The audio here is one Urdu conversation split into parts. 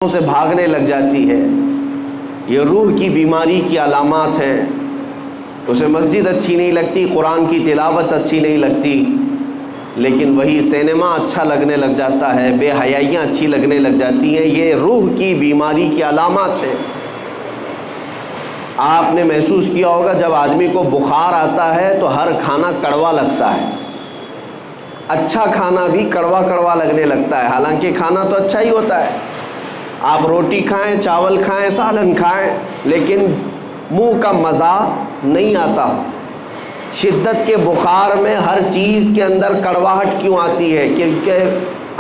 سے بھاگنے لگ جاتی ہے، یہ روح کی بیماری کی علامات ہیں۔ اسے مسجد اچھی نہیں لگتی، قرآن کی تلاوت اچھی نہیں لگتی، لیکن وہی سینما اچھا لگنے لگ جاتا ہے، بے حیائیاں اچھی لگنے لگ جاتی ہیں۔ یہ روح کی بیماری کی علامات ہیں۔ آپ نے محسوس کیا ہوگا جب آدمی کو بخار آتا ہے تو ہر کھانا کڑوا لگتا ہے، اچھا کھانا بھی کڑوا کڑوا لگنے لگتا ہے، حالانکہ کھانا تو اچھا ہی ہوتا ہے۔ آپ روٹی کھائیں، چاول کھائیں، سالن کھائیں، لیکن منہ کا مزہ نہیں آتا۔ شدت کے بخار میں ہر چیز کے اندر کڑواہٹ کیوں آتی ہے؟ کیونکہ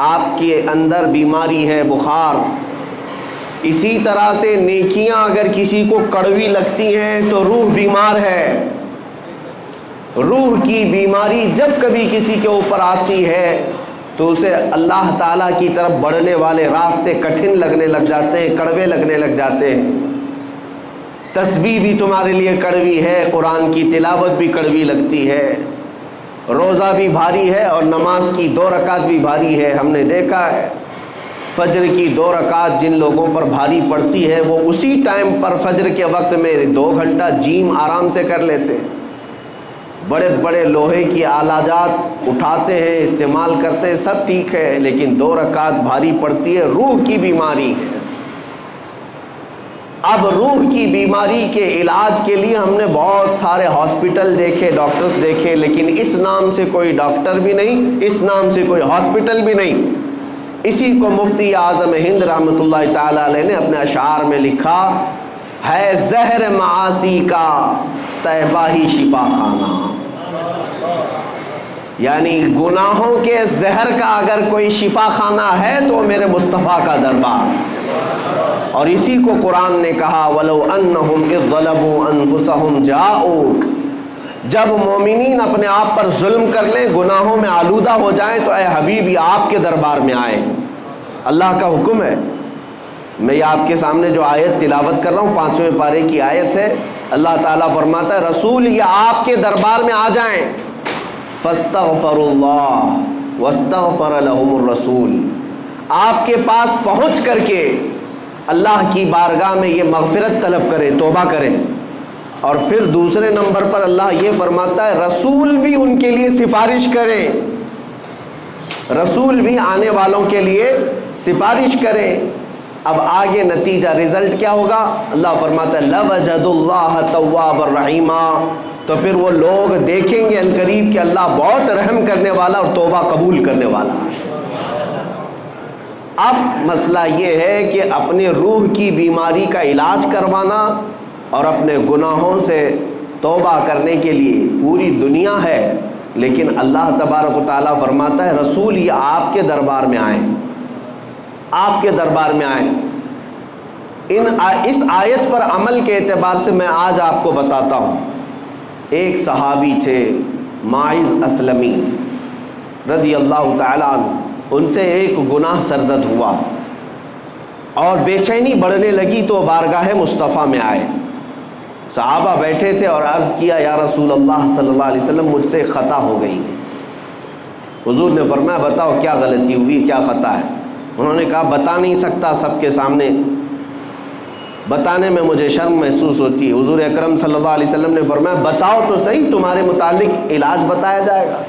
آپ کے اندر بیماری ہے، بخار۔ اسی طرح سے نیکیاں اگر کسی کو کڑوی لگتی ہیں تو روح بیمار ہے۔ روح کی بیماری جب کبھی کسی کے اوپر آتی ہے تو اسے اللہ تعالیٰ کی طرف بڑھنے والے راستے کٹھن لگنے لگ جاتے ہیں، کڑوے لگنے لگ جاتے ہیں۔ تسبیح بھی تمہارے لیے کڑوی ہے، قرآن کی تلاوت بھی کڑوی لگتی ہے، روزہ بھی بھاری ہے اور نماز کی 2 رکعت بھی بھاری ہے۔ ہم نے دیکھا ہے فجر کی 2 رکعت جن لوگوں پر بھاری پڑتی ہے وہ اسی ٹائم پر فجر کے وقت میں 2 گھنٹہ جیم آرام سے کر لیتے ہیں۔ بڑے بڑے لوہے کی آلہ جات اٹھاتے ہیں، استعمال کرتے ہیں، سب ٹھیک ہے، لیکن 2 رکعت بھاری پڑتی ہے، روح کی بیماری ہے۔ اب روح کی بیماری کے علاج کے لیے ہم نے بہت سارے ہاسپٹل دیکھے، ڈاکٹرز دیکھے، لیکن اس نام سے کوئی ڈاکٹر بھی نہیں، اس نام سے کوئی ہاسپٹل بھی نہیں۔ اسی کو مفتی اعظم ہند رحمۃ اللہ تعالی علیہ نے اپنے اشعار میں لکھا ہے، زہر معاصی کا طیبہ ہی شفا خانہ۔ یعنی گناہوں کے زہر کا اگر کوئی شفا خانہ ہے تو میرے مصطفیٰ کا دربار۔ اور اسی کو قرآن نے کہا، وَلَوْ أَنَّهُمْ إِذْ ظَلَمُوا أَنفُسَهُمْ جَاءُوكَ، جب مومنین اپنے آپ پر ظلم کر لیں، گناہوں میں آلودہ ہو جائیں تو اے حبیبی آپ کے دربار میں آئیں۔ اللہ کا حکم ہے۔ میں یہ آپ کے سامنے جو آیت تلاوت کر رہا ہوں 5ویں پارے کی آیت ہے۔ اللہ تعالیٰ فرماتا ہے رسول یہ آپ کے دربار میں آ جائیں، فَاسْتَغْفَرُوا اللَّهَ وَاسْتَغْفَرَ لَهُمُ الرَّسُولُ، آپ کے پاس پہنچ کر کے اللہ کی بارگاہ میں یہ مغفرت طلب کریں، توبہ کریں۔ اور پھر دوسرے نمبر پر اللہ یہ فرماتا ہے رسول بھی ان کے لیے سفارش کریں، رسول بھی آنے والوں کے لیے سفارش کریں۔ اب آگے نتیجہ رزلٹ کیا ہوگا؟ اللہ فرماتا ہے لَوَجَدُوا اللَّهَ تَوَّابًا رَحِيمًا، تو پھر وہ لوگ دیکھیں گے عنقریب کہ اللہ بہت رحم کرنے والا اور توبہ قبول کرنے والا ہے۔ اب مسئلہ یہ ہے کہ اپنے روح کی بیماری کا علاج کروانا اور اپنے گناہوں سے توبہ کرنے کے لیے پوری دنیا ہے، لیکن اللہ تبارک و تعالیٰ فرماتا ہے رسول یہ آپ کے دربار میں آئیں، آپ کے دربار میں آئیں۔ اس آیت پر عمل کے اعتبار سے میں آج آپ کو بتاتا ہوں۔ ایک صحابی تھے ماعز اسلمی رضی اللہ تعالیٰ عنہ، ان سے ایک گناہ سرزد ہوا اور بے چینی بڑھنے لگی تو بارگاہ مصطفیٰ میں آئے۔ صحابہ بیٹھے تھے اور عرض کیا یا رسول اللہ صلی اللہ علیہ وسلم مجھ سے خطا ہو گئی ہے۔ حضور نے فرمایا بتاؤ کیا غلطی ہوئی، کیا خطا ہے؟ انہوں نے کہا بتا نہیں سکتا سب کے سامنے، بتانے میں مجھے شرم محسوس ہوتی ہے۔ حضور اکرم صلی اللہ علیہ وسلم نے فرمایا بتاؤ تو صحیح، تمہارے متعلق علاج بتایا جائے گا۔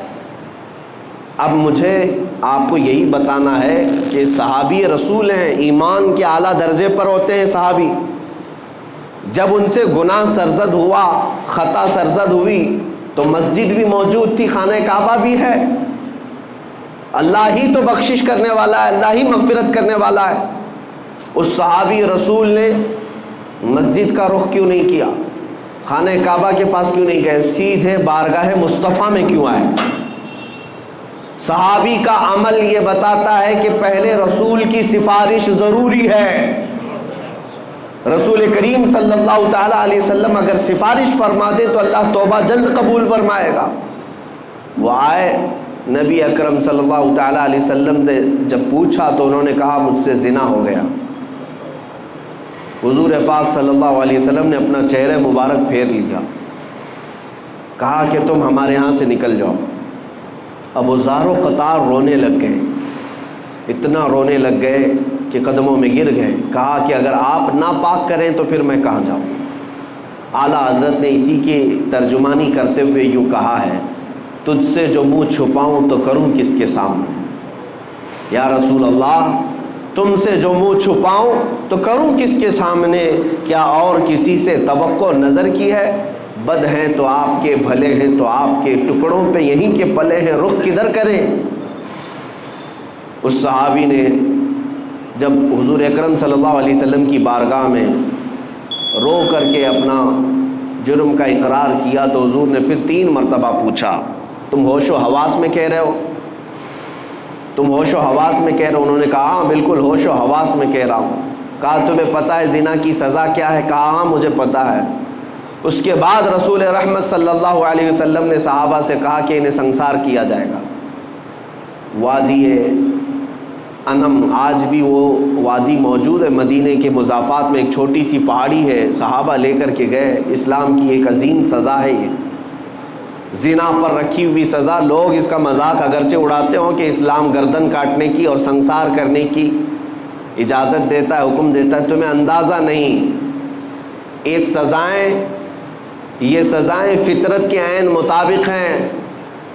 اب مجھے آپ کو یہی بتانا ہے کہ صحابی رسول ہیں، ایمان کے اعلیٰ درجے پر ہوتے ہیں صحابی۔ جب ان سے گناہ سرزد ہوا، خطا سرزد ہوئی تو مسجد بھی موجود تھی، خانہ کعبہ بھی ہے، اللہ ہی تو بخشش کرنے والا ہے، اللہ ہی مغفرت کرنے والا ہے۔ اس صحابی رسول نے مسجد کا رخ کیوں نہیں کیا، خانہ کعبہ کے پاس کیوں نہیں گئے، سیدھے بارگاہ مصطفیٰ میں کیوں آئے؟ صحابی کا عمل یہ بتاتا ہے کہ پہلے رسول کی سفارش ضروری ہے۔ رسول کریم صلی اللہ تعالیٰ علیہ وسلم اگر سفارش فرما دے تو اللہ توبہ جلد قبول فرمائے گا۔ وہ آئے، نبی اکرم صلی اللہ تعالیٰ علیہ وسلم سے جب پوچھا تو انہوں نے کہا مجھ سے زنا ہو گیا۔ حضور پاک صلی اللہ علیہ وسلم نے اپنا چہرہ مبارک پھیر لیا، کہا کہ تم ہمارے ہاں سے نکل جاؤ۔ اب وہ زار و قطار رونے لگ گئے، اتنا رونے لگ گئے کے قدموں میں گر گئے. کہا کہ اگر آپ ناپاک کریں تو پھر میں کہاں جاؤں. اعلیٰ حضرت نے اسی کی ترجمانی کرتے ہوئے یوں کہا ہے: تجھ سے جو منہ چھپاؤں تو کروں کس کے سامنے. یا رسول اللہ، تم سے جو منہ چھپاؤں تو کروں کس کے سامنے؟ کیا اور کسی سے توقع نظر کی ہے؟ بد ہیں تو آپ کے، بھلے ہیں تو آپ کے، ٹکڑوں پہ یہیں کے پلے ہیں، رخ کدھر کریں؟ اس صحابی نے جب حضور اکرم صلی اللہ علیہ وسلم کی بارگاہ میں رو کر کے اپنا جرم کا اقرار کیا تو حضور نے پھر 3 مرتبہ پوچھا: تم ہوش و حواس میں کہہ رہے ہو؟ تم ہوش و حواس میں کہہ رہے ہو؟ انہوں نے کہا: ہاں بالکل ہوش و حواس میں کہہ رہا ہوں. کہا: تمہیں پتہ ہے زنا کی سزا کیا ہے؟ کہا: ہاں مجھے پتہ ہے. اس کے بعد رسول رحمت صلی اللہ علیہ وسلم نے صحابہ سے کہا کہ انہیں سنسار کیا جائے گا. وادی انم، آج بھی وہ وادی موجود ہے مدینے کے مضافات میں، ایک چھوٹی سی پہاڑی ہے. صحابہ لے کر کے گئے. اسلام کی ایک عظیم سزا ہے یہ، زنا پر رکھی ہوئی سزا. لوگ اس کا مذاق اگرچہ اڑاتے ہوں کہ اسلام گردن کاٹنے کی اور سنسار کرنے کی اجازت دیتا ہے، حکم دیتا ہے، تمہیں اندازہ نہیں. یہ سزائیں فطرت کے عین مطابق ہیں،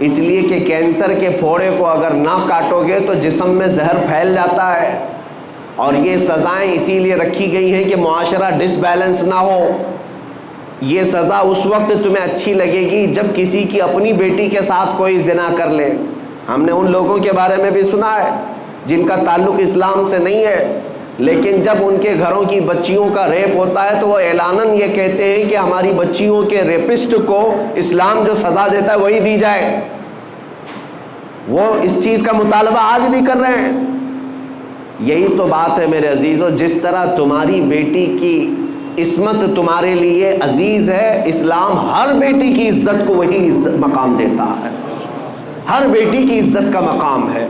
اس لیے کہ کینسر کے پھوڑے کو اگر نہ کاٹو گے تو جسم میں زہر پھیل جاتا ہے. اور یہ سزائیں اسی لیے رکھی گئی ہیں کہ معاشرہ ڈس بیلنس نہ ہو. یہ سزا اس وقت تمہیں اچھی لگے گی جب کسی کی اپنی بیٹی کے ساتھ کوئی زنا کر لے. ہم نے ان لوگوں کے بارے میں بھی سنا ہے جن کا تعلق اسلام سے نہیں ہے، لیکن جب ان کے گھروں کی بچیوں کا ریپ ہوتا ہے تو وہ اعلاناً یہ کہتے ہیں کہ ہماری بچیوں کے ریپسٹ کو اسلام جو سزا دیتا ہے وہی دی جائے. وہ اس چیز کا مطالبہ آج بھی کر رہے ہیں. یہی تو بات ہے میرے عزیزو، جس طرح تمہاری بیٹی کی عصمت تمہارے لیے عزیز ہے، اسلام ہر بیٹی کی عزت کو وہی مقام دیتا ہے. ہر بیٹی کی عزت کا مقام ہے.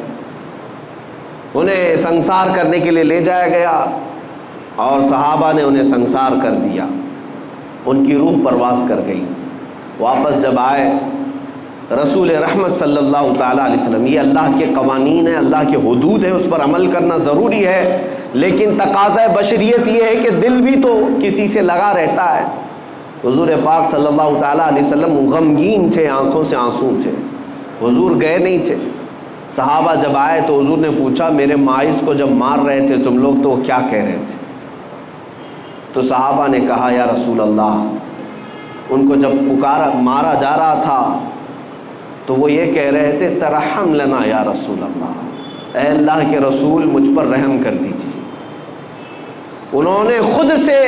انہیں سنسار کرنے کے لیے لے جایا گیا اور صحابہ نے انہیں سنسار کر دیا. ان کی روح پرواز کر گئی. واپس جب آئے رسول رحمت صلی اللہ تعالیٰ علیہ وسلم، یہ اللہ کے قوانین ہیں، اللہ کے حدود ہیں، اس پر عمل کرنا ضروری ہے، لیکن تقاضۂ بشریت یہ ہے کہ دل بھی تو کسی سے لگا رہتا ہے. حضور پاک صلی اللہ تعالیٰ علیہ وسلم غمگین تھے، آنکھوں سے آنسو تھے. حضور گئے نہیں تھے. صحابہ جب آئے تو حضور نے پوچھا: میرے مائز کو جب مار رہے تھے تم لوگ تو وہ کیا کہہ رہے تھے؟ تو صحابہ نے کہا: یا رسول اللہ، ان کو جب مارا جا رہا تھا تو وہ یہ کہہ رہے تھے: ترحم لنا یا رسول اللہ، اے اللہ کے رسول مجھ پر رحم کر دیجیے. انہوں نے خود سے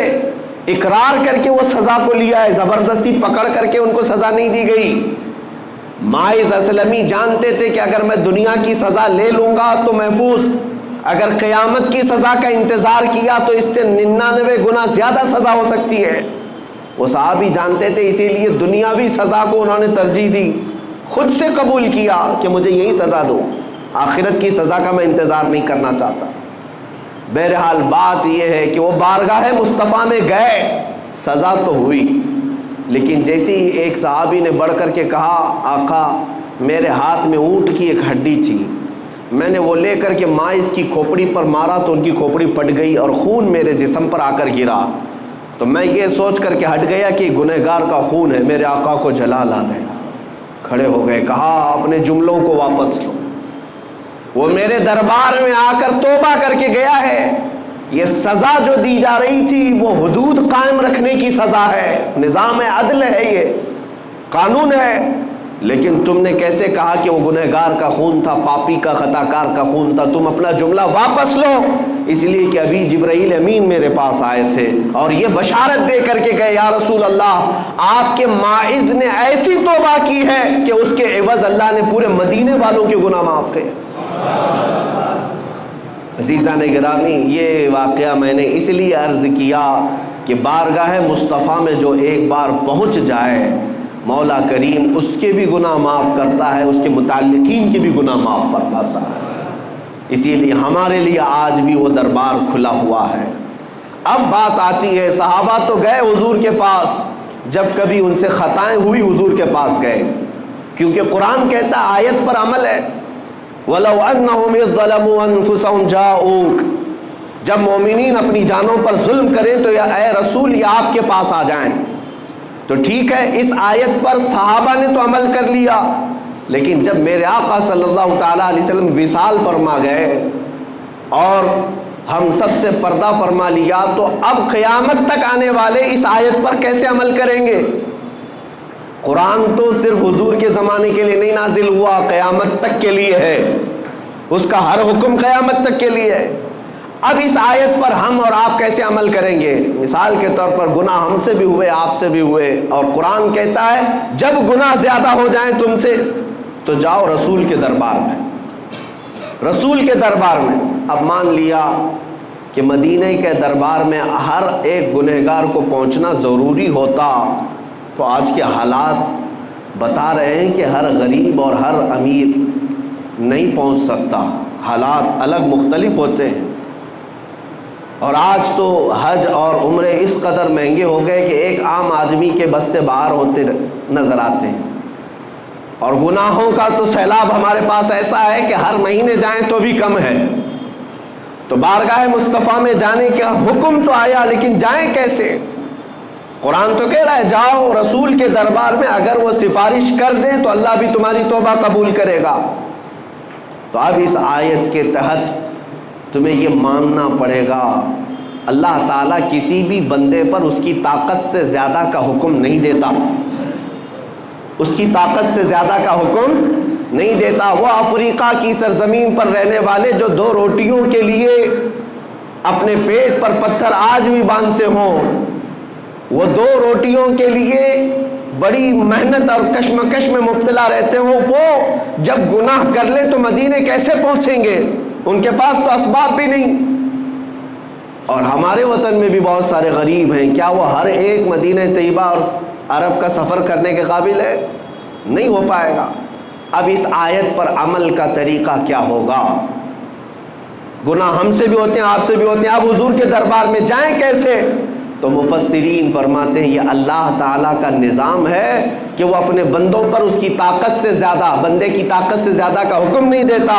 اقرار کر کے وہ سزا کو لیا ہے، زبردستی پکڑ کر کے ان کو سزا نہیں دی گئی. ماعز اسلمی جانتے تھے کہ اگر میں دنیا کی سزا لے لوں گا تو محفوظ، اگر قیامت کی سزا کا انتظار کیا تو اس سے 99 گنا زیادہ سزا ہو سکتی ہے. وہ صحابی جانتے تھے، اسی لیے دنیاوی سزا کو انہوں نے ترجیح دی. خود سے قبول کیا کہ مجھے یہی سزا دو، آخرت کی سزا کا میں انتظار نہیں کرنا چاہتا. بہرحال بات یہ ہے کہ وہ بارگاہ مصطفیٰ میں گئے، سزا تو ہوئی، لیکن جیسے ہی ایک صحابی نے بڑھ کر کے کہا: آقا میرے ہاتھ میں اونٹ کی ایک ہڈی تھی، میں نے وہ لے کر کے ماعز کی کھوپڑی پر مارا تو ان کی کھوپڑی پٹ گئی اور خون میرے جسم پر آ کر گرا، تو میں یہ سوچ کر کے ہٹ گیا کہ گنہگار کا خون ہے. میرے آقا کو جلال آ گیا، کھڑے ہو گئے، کہا: اپنے جملوں کو واپس لو. وہ میرے دربار میں آ کر توبہ کر کے گیا ہے. یہ سزا جو دی جا رہی تھی وہ حدود قائم رکھنے کی سزا ہے، نظام عدل ہے، یہ قانون ہے. لیکن تم نے کیسے کہا کہ وہ گنہگار کا خون تھا، پاپی کا، خطاکار کا خون تھا؟ تم اپنا جملہ واپس لو. اس لیے کہ ابھی جبرائیل امین میرے پاس آئے تھے اور یہ بشارت دے کر کے گئے: یا رسول اللہ، آپ کے ماعز نے ایسی توبہ کی ہے کہ اس کے عوض اللہ نے پورے مدینے والوں کے گناہ معاف کیے. عزیزان گرامی، یہ واقعہ میں نے اس لیے عرض کیا کہ بارگاہ مصطفیٰ میں جو ایک بار پہنچ جائے، مولا کریم اس کے بھی گناہ معاف کرتا ہے، اس کے متعلقین کے بھی گناہ معاف فرماتا ہے. اسی لیے ہمارے لیے آج بھی وہ دربار کھلا ہوا ہے. اب بات آتی ہے، صحابہ تو گئے حضور کے پاس، جب کبھی ان سے خطائیں ہوئی حضور کے پاس گئے، کیونکہ قرآن کہتا ہے، آیت پر عمل ہے: وَلَوْ أَنَّهُمْ إِذْ ظَلَمُوا أَنفُسَهُمْ جَاءُوكَ. جب مومنین اپنی جانوں پر ظلم کریں تو یا اے رسول یہ آپ کے پاس آ جائیں۔ تو ٹھیک ہے، اس آیت پر صحابہ نے تو عمل کر لیا، لیکن جب میرے آقا صلی اللہ تعالیٰ علیہ وسلم وصال فرما گئے اور ہم سب سے پردہ فرما لیا، تو اب قیامت تک آنے والے اس آیت پر کیسے عمل کریں گے؟ قرآن تو صرف حضور کے زمانے کے لیے نہیں نازل ہوا، قیامت تک کے لیے ہے، اس کا ہر حکم قیامت تک کے لیے ہے۔ اب اس آیت پر ہم اور آپ کیسے عمل کریں گے؟ مثال کے طور پر گناہ ہم سے بھی ہوئے، آپ سے بھی ہوئے، اور قرآن کہتا ہے جب گناہ زیادہ ہو جائیں تم سے تو جاؤ رسول کے دربار میں، رسول کے دربار میں۔ اب مان لیا کہ مدینہ کے دربار میں ہر ایک گنہگار کو پہنچنا ضروری ہوتا، تو آج کے حالات بتا رہے ہیں کہ ہر غریب اور ہر امیر نہیں پہنچ سکتا، حالات الگ مختلف ہوتے ہیں۔ اور آج تو حج اور عمرے اس قدر مہنگے ہو گئے کہ ایک عام آدمی کے بس سے باہر ہوتے نظر آتے ہیں، اور گناہوں کا تو سیلاب ہمارے پاس ایسا ہے کہ ہر مہینے جائیں تو بھی کم ہے۔ تو بارگاہ مصطفیٰ میں جانے کا حکم تو آیا، لیکن جائیں کیسے؟ قرآن تو کہہ رہا ہے جاؤ رسول کے دربار میں، اگر وہ سفارش کر دیں تو اللہ بھی تمہاری توبہ قبول کرے گا۔ تو اب اس آیت کے تحت تمہیں یہ ماننا پڑے گا اللہ تعالیٰ کسی بھی بندے پر اس کی طاقت سے زیادہ کا حکم نہیں دیتا، اس کی طاقت سے زیادہ کا حکم نہیں دیتا۔ وہ افریقہ کی سرزمین پر رہنے والے جو 2 روٹیوں کے لیے اپنے پیٹ پر پتھر آج بھی باندھتے ہوں، وہ 2 روٹیوں کے لیے بڑی محنت اور کشمکش میں مبتلا رہتے ہوں، وہ جب گناہ کر لیں تو مدینے کیسے پہنچیں گے؟ ان کے پاس تو اسباب بھی نہیں۔ اور ہمارے وطن میں بھی بہت سارے غریب ہیں، کیا وہ ہر ایک مدینہ طیبہ اور عرب کا سفر کرنے کے قابل ہے؟ نہیں ہو پائے گا۔ اب اس آیت پر عمل کا طریقہ کیا ہوگا؟ گناہ ہم سے بھی ہوتے ہیں، آپ سے بھی ہوتے ہیں، اب حضور کے دربار میں جائیں کیسے؟ تو مفسرین فرماتے ہیں یہ اللہ تعالیٰ کا نظام ہے کہ وہ اپنے بندوں پر اس کی طاقت سے زیادہ، بندے کی طاقت سے زیادہ کا حکم نہیں دیتا۔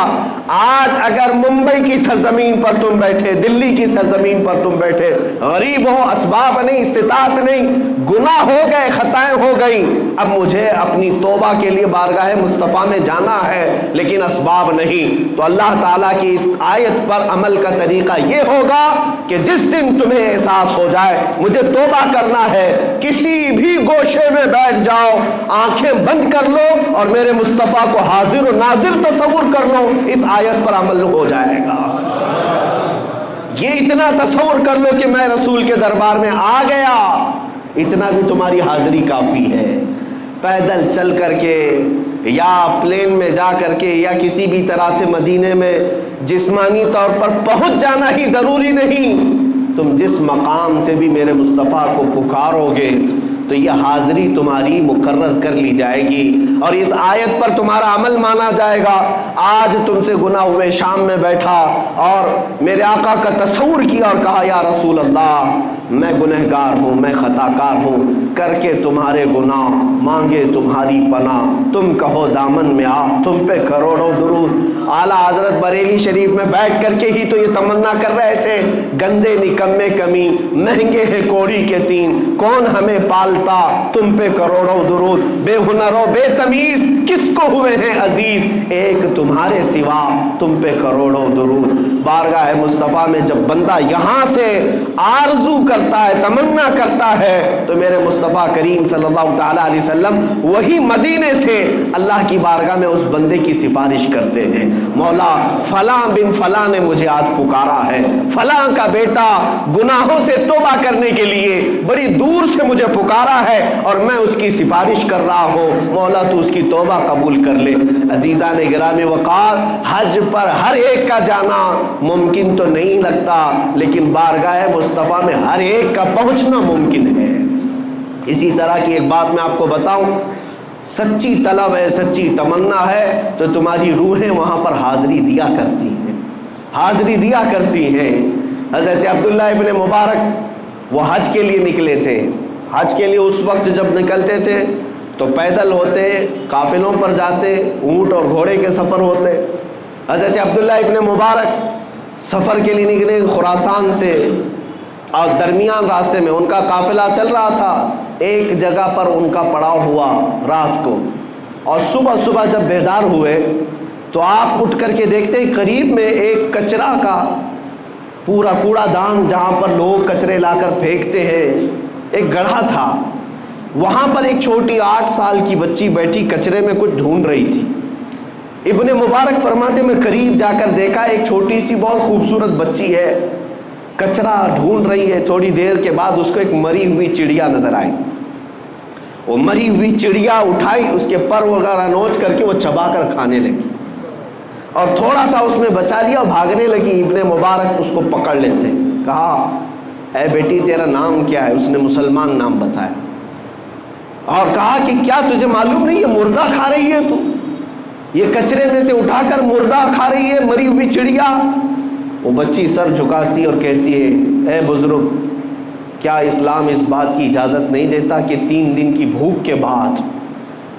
آج اگر ممبئی کی سرزمین پر تم بیٹھے، دلی کی سرزمین پر تم بیٹھے، غریب ہو، اسباب نہیں، استطاعت نہیں، گناہ ہو گئے، خطائیں ہو گئیں، اب مجھے اپنی توبہ کے لیے بارگاہ مصطفیٰ میں جانا ہے لیکن اسباب نہیں، تو اللہ تعالیٰ کی اس آیت پر عمل کا طریقہ یہ ہوگا کہ جس دن تمہیں احساس ہو جائے مجھے توبہ کرنا ہے، کسی بھی گوشے میں بیٹھ جاؤ، آنکھیں بند کر لو اور میرے مصطفیٰ کو حاضر و ناظر تصور کر لو، اس آیت پر عمل ہو جائے گا۔ یہ اتنا تصور کر لو کہ میں رسول کے دربار میں آ گیا، اتنا بھی تمہاری حاضری کافی ہے۔ پیدل چل کر کے یا پلین میں جا کر کے یا کسی بھی طرح سے مدینے میں جسمانی طور پر پہنچ جانا ہی ضروری نہیں، تم جس مقام سے بھی میرے مصطفیٰ کو پکارو گے تو یہ حاضری تمہاری مقرر کر لی جائے گی اور اس آیت پر تمہارا عمل مانا جائے گا۔ آج تم سے گناہ ہوئے، شام میں بیٹھا اور میرے آقا کا تصور کیا اور کہا یا رسول اللہ میں گنہگار ہوں، میں خطا کار ہوں، کر کے تمہارے گناہ مانگے تمہاری پناہ، تم کہو دامن میں آ، تم پہ کروڑوں درود۔ اعلیٰ حضرت بریلی شریف میں بیٹھ کر کے ہی تو یہ تمنا کر رہے تھے، گندے نکمے کمی، مہنگے ہیں کوڑی کے تین، کون ہمیں پالتا، تم پہ کروڑوں درود، بے ہنر و بے تمیز کس کو ہوئے ہیں عزیز، ایک تمہارے سوا تم پہ کروڑوں درود۔ بارگاہ مصطفیٰ میں جب بندہ یہاں سے آرزو کرتا ہے، تمنا کرتا ہے، تو میرے مصطفیٰ کریم صلی اللہ تعالیٰ علیہ وسلم وہی مدینے سے اللہ کی بارگاہ میں اس بندے کی سفارش کرتے ہیں، مولا فلاں بن فلاں نے مجھے آج پکارا ہے، فلاں کا بیٹا گناہوں سے توبہ کرنے کے لیے بڑی دور سے مجھے پکارا ہے اور میں اس کی سفارش کر رہا ہوں، مولا تو اس کی توبہ قبول کر لے۔ عزیزان گرامی وقار، حج پر ہر ایک کا جانا ممکن تو نہیں لگتا، لیکن بارگاہ مصطفیٰ میں ہر ایک کا پہنچنا ممکن ہے۔ اسی طرح کی ایک بات میں آپ کو بتاؤں، سچی طلب ہے، سچی تمنا ہے تو تمہاری روحیں وہاں پر حاضری دیا کرتی ہیں، حاضری دیا کرتی ہیں۔ حضرت عبداللہ ابن مبارک وہ حج کے لیے نکلے تھے، حج کے لیے اس وقت جب نکلتے تھے تو پیدل ہوتے، قافلوں پر جاتے، اونٹ اور گھوڑے کے سفر ہوتے۔ حضرت عبداللہ ابن مبارک سفر کے لیے نکلے خراسان سے، اور درمیان راستے میں ان کا قافلہ چل رہا تھا، ایک جگہ پر ان کا پڑاؤ ہوا رات کو، اور صبح جب بیدار ہوئے تو آپ اٹھ کر کے دیکھتے ہیں قریب میں ایک کچرا کا پورا کوڑا دان جہاں پر لوگ کچرے لا کر پھینکتے ہیں، ایک گڑھا تھا، وہاں پر ایک چھوٹی 8 سال کی بچی بیٹھی کچرے میں کچھ ڈھونڈ رہی تھی۔ ابن مبارک فرماتے میں قریب جا کر دیکھا ایک چھوٹی سی بہت خوبصورت بچی ہے، کچرا ڈھونڈ رہی ہے۔ تھوڑی دیر کے بعد اس کو ایک مری ہوئی چڑیا نظر آئی، وہ مری ہوئی چڑیا اٹھائی، اس کے پر وغیرہ نوچ کر کے وہ چبا کر کھانے لگی، اور تھوڑا سا اس میں بچا لیا اور بھاگنے لگی۔ ابن مبارک اس کو پکڑ لیتے، کہا اے بیٹی تیرا نام کیا ہے؟ اس نے مسلمان نام بتایا، اور کہا کہ کیا تجھے معلوم نہیں یہ مردہ کھا رہی ہے؟ تو یہ کچرے میں سے اٹھا کر مردہ کھا رہی ہے، مری ہوئی چڑیا۔ وہ بچی سر جھکاتی اور کہتی ہے اے بزرگ، کیا اسلام اس بات کی اجازت نہیں دیتا کہ 3 دن کی بھوک کے بعد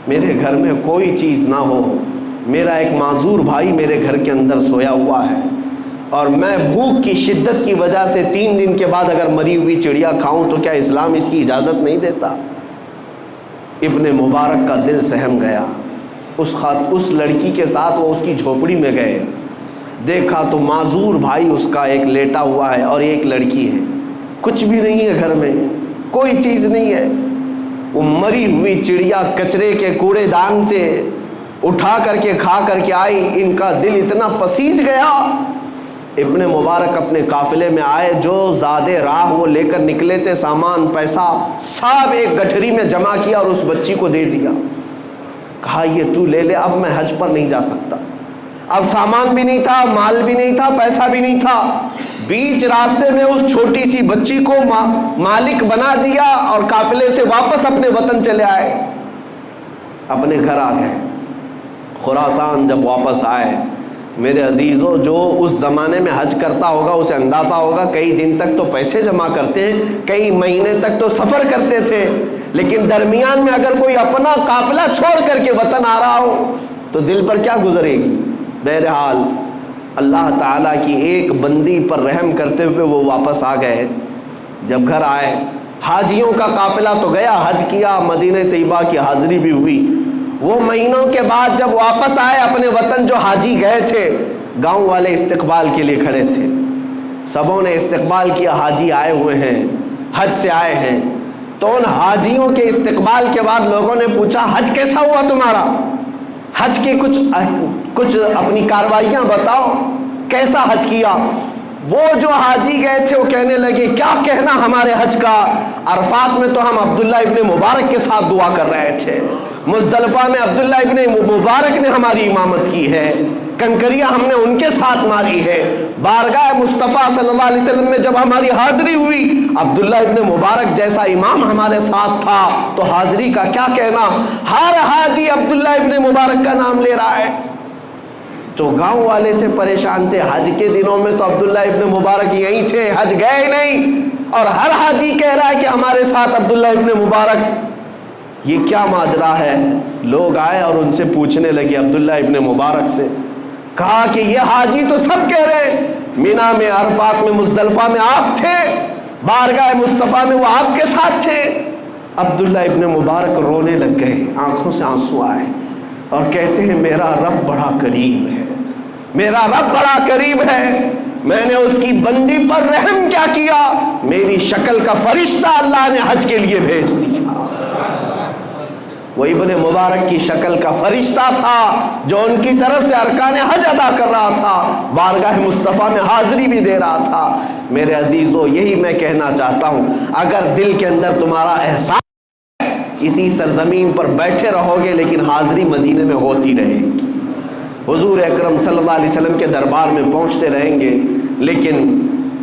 میرے گھر میں کوئی چیز نہ ہو؟ میرا ایک معذور بھائی میرے گھر کے اندر سویا ہوا ہے، اور میں بھوک کی شدت کی وجہ سے 3 دن کے بعد اگر مری ہوئی چڑیا کھاؤں تو کیا اسلام اس کی اجازت نہیں دیتا؟ ابن مبارک کا دل سہم گیا۔ اس لڑکی کے ساتھ وہ اس کی جھوپڑی میں گئے، دیکھا تو معذور بھائی اس کا ایک لیٹا ہوا ہے اور ایک لڑکی ہے، کچھ بھی نہیں ہے گھر میں، کوئی چیز نہیں ہے۔ وہ مری ہوئی چڑیا کچرے کے کوڑے دان سے اٹھا کر کے کھا کر کے آئی، ان کا دل اتنا پسیج گیا۔ ابن مبارک اپنے قافلے میں آئے، جو زادے راہ وہ لے کر نکلے تھے، سامان پیسہ سب ایک گٹھری میں جمع کیا اور اس بچی کو دے دیا، کہا یہ تو لے لے، اب میں حج پر نہیں جا سکتا۔ اب سامان بھی نہیں تھا، مال بھی نہیں تھا، پیسہ بھی نہیں تھا، بیچ راستے میں اس چھوٹی سی بچی کو مالک بنا دیا اور قافلے سے واپس اپنے وطن چلے آئے، اپنے گھر آ گئے۔ خراسان جب واپس آئے، میرے عزیزوں، جو اس زمانے میں حج کرتا ہوگا اسے اندازہ ہوگا کئی دن تک تو پیسے جمع کرتے ہیں، کئی مہینے تک تو سفر کرتے تھے، لیکن درمیان میں اگر کوئی اپنا قافلہ چھوڑ کر کے وطن آ رہا ہو تو دل پر کیا گزرے گی؟ بہرحال اللہ تعالیٰ کی ایک بندی پر رحم کرتے ہوئے وہ واپس آ گئے۔ جب گھر آئے، حاجیوں کا قافلہ تو گیا، حج کیا، مدینہ طیبہ کی حاضری بھی ہوئی۔ وہ مہینوں کے بعد جب واپس آئے اپنے وطن، جو حاجی گئے تھے، گاؤں والے استقبال کے لیے کھڑے تھے، سبوں نے استقبال کیا، حاجی آئے ہوئے ہیں، حج سے آئے ہیں۔ تو ان حاجیوں کے استقبال کے بعد لوگوں نے پوچھا حج کیسا ہوا تمہارا؟ حج کی کچھ اپنی کاروائیاں بتاؤ، کیسا حج کیا؟ وہ جو حاجی گئے تھے وہ کہنے لگے کیا کہنا ہمارے حج کا، عرفات میں تو ہم عبداللہ ابن مبارک کے ساتھ دعا کر رہے تھے، مزدلفہ میں عبداللہ ابن مبارک نے ہماری امامت کی ہے، کنکریاں ہم نے ان کے ساتھ ماری ہے، بارگاہ مصطفیٰ صلی اللہ علیہ وسلم میں جب ہماری حاضری ہوئی عبداللہ ابن مبارک جیسا امام ہمارے ساتھ تھا، تو حاضری کا کیا کہنا؟ ہر حاجی عبداللہ ابن مبارک کا نام لے رہا ہے۔ تو گاؤں والے تھے، پریشان تھے، حج کے دنوں میں تو عبداللہ ابن مبارک یہیں تھے، حج گئے نہیں، اور ہر حاجی کہہ رہا ہے کہ ہمارے ساتھ عبداللہ ابن مبارک، یہ کیا ماجرا ہے؟ لوگ آئے اور ان سے پوچھنے لگے عبداللہ ابن مبارک سے، کہا کہ یہ حاجی تو سب کہہ رہے ہیں مینا میں، عرفات میں، مزدلفہ میں آپ تھے، بارگاہ مصطفیٰ میں وہ آپ کے ساتھ تھے۔ عبداللہ ابن مبارک رونے لگ گئے، آنکھوں سے آنسو آئے، اور کہتے ہیں میرا رب بڑا کریم ہے، میرا رب بڑا کریم ہے، میں نے اس کی بندی پر رحم کیا کیا، میری شکل کا فرشتہ اللہ نے حج کے لیے بھیج دیا۔ وہ ابن مبارک کی شکل کا فرشتہ تھا جو ان کی طرف سے ارکان حج ادا کر رہا تھا، بارگاہ مصطفیٰ میں حاضری بھی دے رہا تھا۔ میرے عزیزو، یہی میں کہنا چاہتا ہوں، اگر دل کے اندر تمہارا احساس اسی سرزمین پر بیٹھے رہو گے لیکن حاضری مدینے میں ہوتی رہے گی، حضور اکرم صلی اللہ علیہ وسلم کے دربار میں پہنچتے رہیں گے، لیکن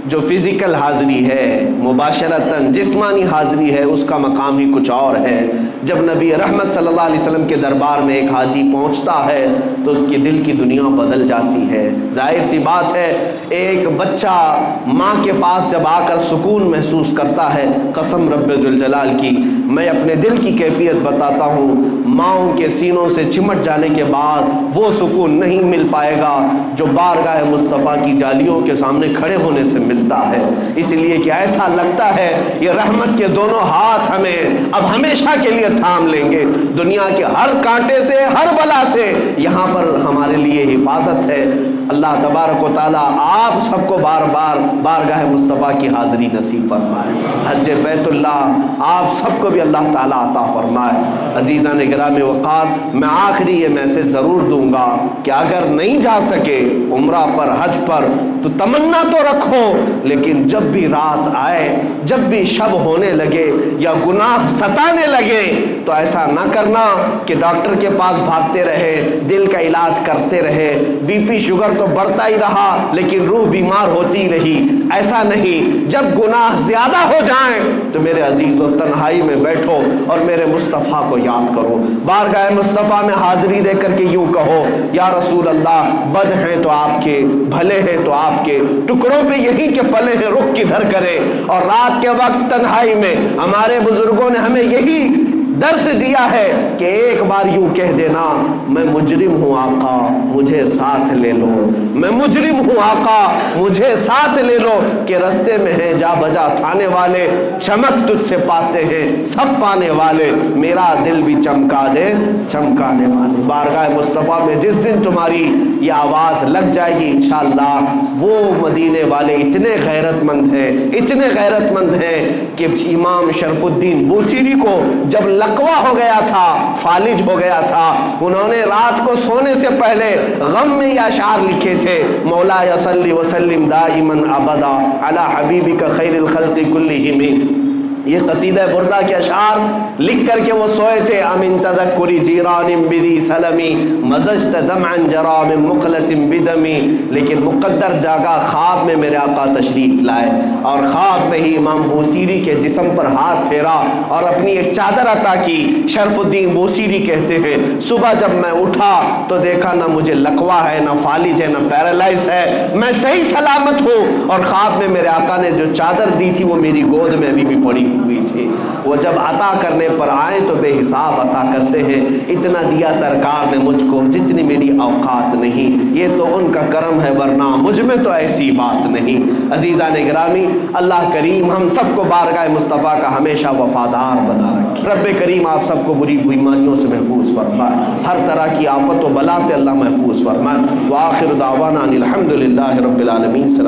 جو فزیکل حاضری ہے، مباشرتاً جسمانی حاضری ہے، اس کا مقام ہی کچھ اور ہے۔ جب نبی رحمت صلی اللہ علیہ وسلم کے دربار میں ایک حاجی پہنچتا ہے تو اس کے دل کی دنیا بدل جاتی ہے۔ ظاہر سی بات ہے، ایک بچہ ماں کے پاس جب آ کر سکون محسوس کرتا ہے، قسم رب ذوالجلال کی میں اپنے دل کی کیفیت بتاتا ہوں، ماؤں کے سینوں سے چمٹ جانے کے بعد وہ سکون نہیں مل پائے گا جو بارگاہ مصطفیٰ کی جالیوں کے سامنے کھڑے ہونے سے ملتا ہے۔ اس لیے کہ ایسا لگتا ہے یہ رحمت کے دونوں ہاتھ ہمیں اب ہمیشہ کے لیے تھام لیں گے، دنیا کے ہر کانٹے سے، ہر بلا سے یہاں پر ہمارے لیے حفاظت ہے۔ اللہ تبارک و تعالیٰ آپ سب کو بار بار بارگاہ مصطفیٰ کی حاضری نصیب فرمائے۔ حج بیت اللہ آپ سب کو بھی اللہ تعالیٰ عطا فرمائے۔ عزیزان گرامی وقار، میں آخری یہ میسج ضرور دوں گا کہ اگر نہیں جا سکے عمرہ پر، حج پر، تو تمنا تو رکھو، لیکن جب بھی رات آئے، جب بھی شب ہونے لگے یا گناہ ستانے لگے تو ایسا نہ کرنا کہ ڈاکٹر کے پاس بھاگتے رہے، دل کا علاج کرتے رہے، بی پی شوگر تو بڑھتا ہی رہا لیکن روح بیمار ہوتی رہی۔ ایسا نہیں، جب گناہ زیادہ ہو جائیں تو میرے عزیزو تنہائی میں بیٹھو اور میرے مصطفیٰ کو یاد کرو، بارگاہ مصطفیٰ میں حاضری دے کر کے یوں کہو، یا رسول اللہ بد ہیں تو آپ کے، بھلے ہیں تو آپ کے، ٹکڑوں پہ یہی کے پلے ہیں، رخ کدھر کرے۔ اور رات کے وقت تنہائی میں ہمارے بزرگوں نے ہمیں یہی درس دیا ہے کہ ایک بار یوں کہہ دینا، میں مجرم ہوں آقا مجھے ساتھ لے لو، میں مجرم ہوں آقا مجھے ساتھ لے لو، کہ رستے میں ہیں جا بجا تھانے والے، چمک تجھ سے پاتے ہیں سب پانے والے، میرا دل بھی چمکا دے چمکانے والے۔ بارگاہ مصطفیٰ میں جس دن تمہاری یہ آواز لگ جائے گی انشاءاللہ، وہ مدینے والے اتنے غیرت مند ہیں، اتنے غیرت مند ہیں کہ امام شرف الدین بوصیری کو جب لقوہ ہو گیا تھا، فالج ہو گیا تھا، انہوں نے رات کو سونے سے پہلے غم میں یہ اشعار لکھے تھے، مولا صلی وسلم دائما ابدا علی حبیبک خیر الخلق کلہم۔ یہ قصیدہ بردہ کے اشعار لکھ کر کے وہ سوئے تھے، امن تذکری جیران بذی سلمی مزجت دمعا جرا من مقلت بدمی، لیکن مقدر جاگا، خواب میں میرے آقا تشریف لائے اور خواب میں ہی امام بوصیری کے جسم پر ہاتھ پھیرا اور اپنی ایک چادر عطا کی۔ شرف الدین بوصیری کہتے ہیں صبح جب میں اٹھا تو دیکھا نہ مجھے لقوہ ہے، نہ فالج ہے، نہ پیرالائز ہے، میں صحیح سلامت ہوں، اور خواب میں میرے آقا نے جو چادر دی تھی وہ میری گود میں ابھی بھی پڑی ہوئی تھی۔ وہ جب عطا کرنے پر آئے تو بے حساب عطا کرتے ہیں، اتنا دیا سرکار نے مجھ کو جتنی میری اوقات نہیں، یہ تو ان کا کرم ہے ورنہ مجھ میں تو ایسی بات نہیں۔ عزیزان گرامی، اللہ کریم ہم سب کو بارگاہ مصطفیٰ کا ہمیشہ وفادار بنا رکھے۔ رب کریم آپ سب کو بری بیماریوں سے محفوظ فرمائے، ہر طرح کی آفت و بلا سے اللہ محفوظ فرمائے۔ وآخر دعوانا ان الحمد للہ رب العالمین۔